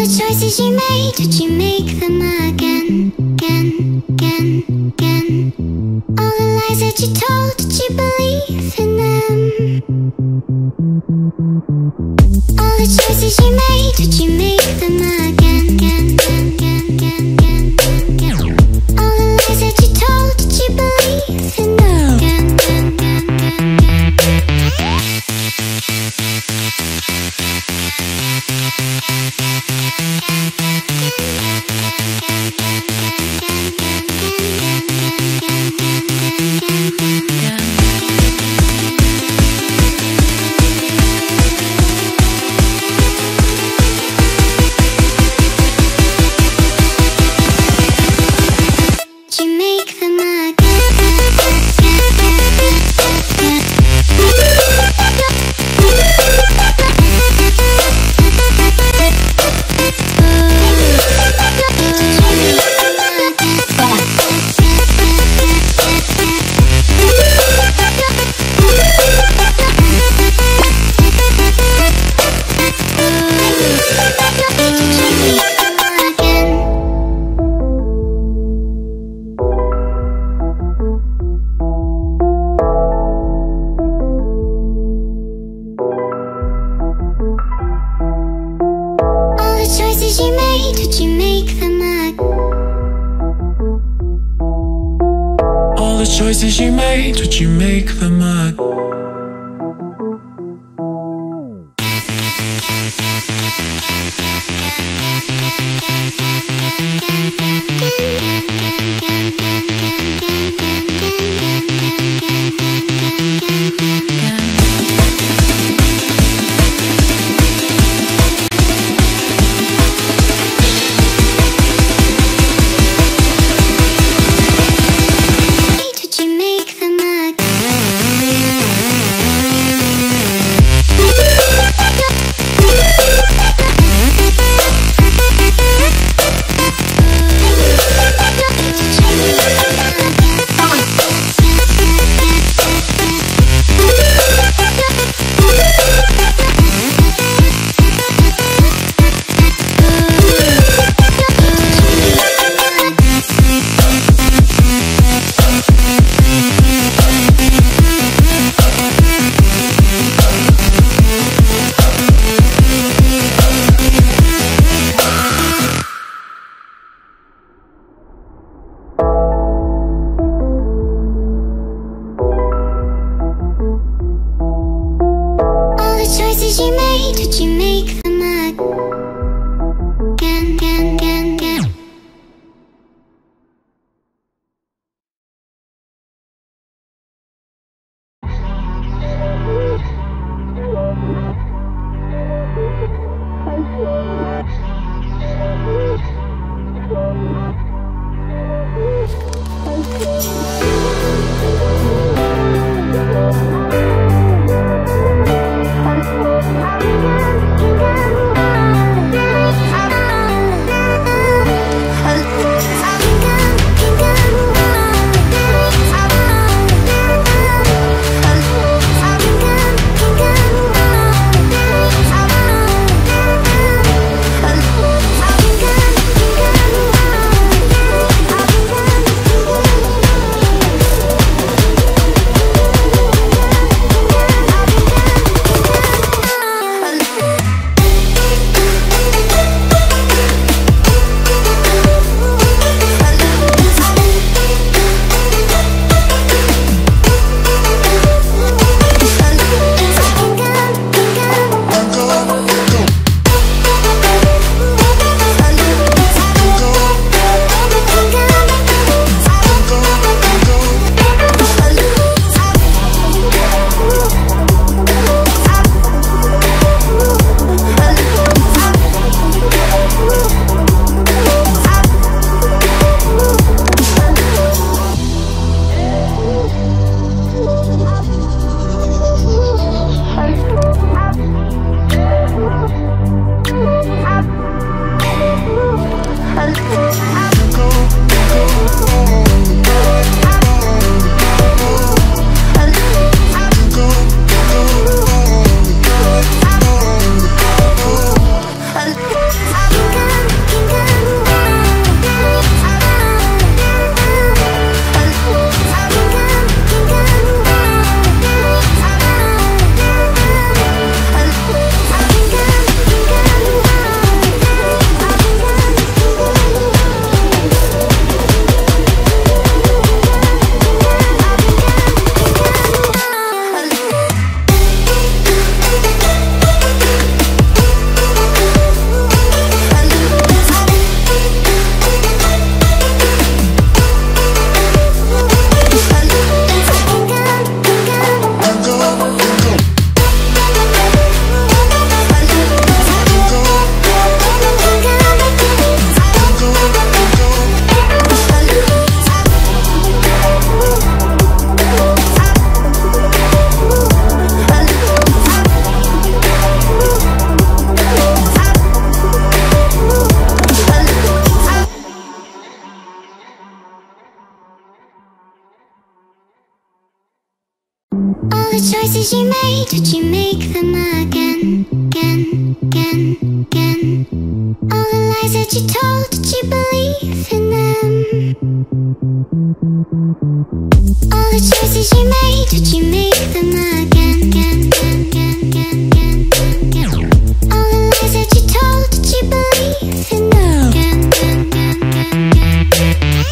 the choices you made, would you make them again, again, again, again? All the lies that you told, did you believe in them? All the choices you made, would you make them again, again, again, again, again, again? All the lies that you told, did you believe in them? Again, again, again, again, again. Choices you made, would you make them up? choices you made, would you make them again, again, again, again? All the lies that you told, did you believe in them? All the choices you made, would you make them again, again, again, again, again, again? All the lies that you told, did you believe in them? Again, again, again, again, again.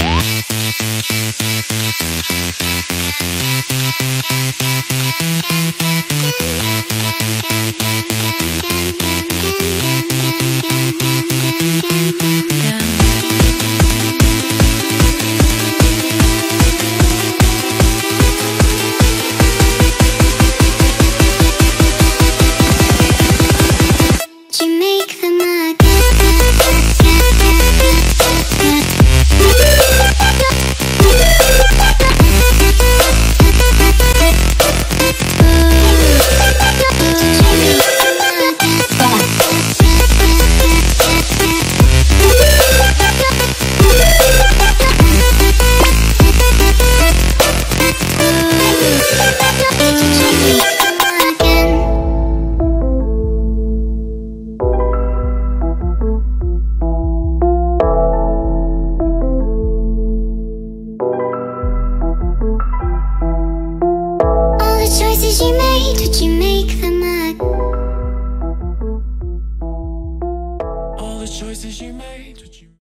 Choices you made, would you make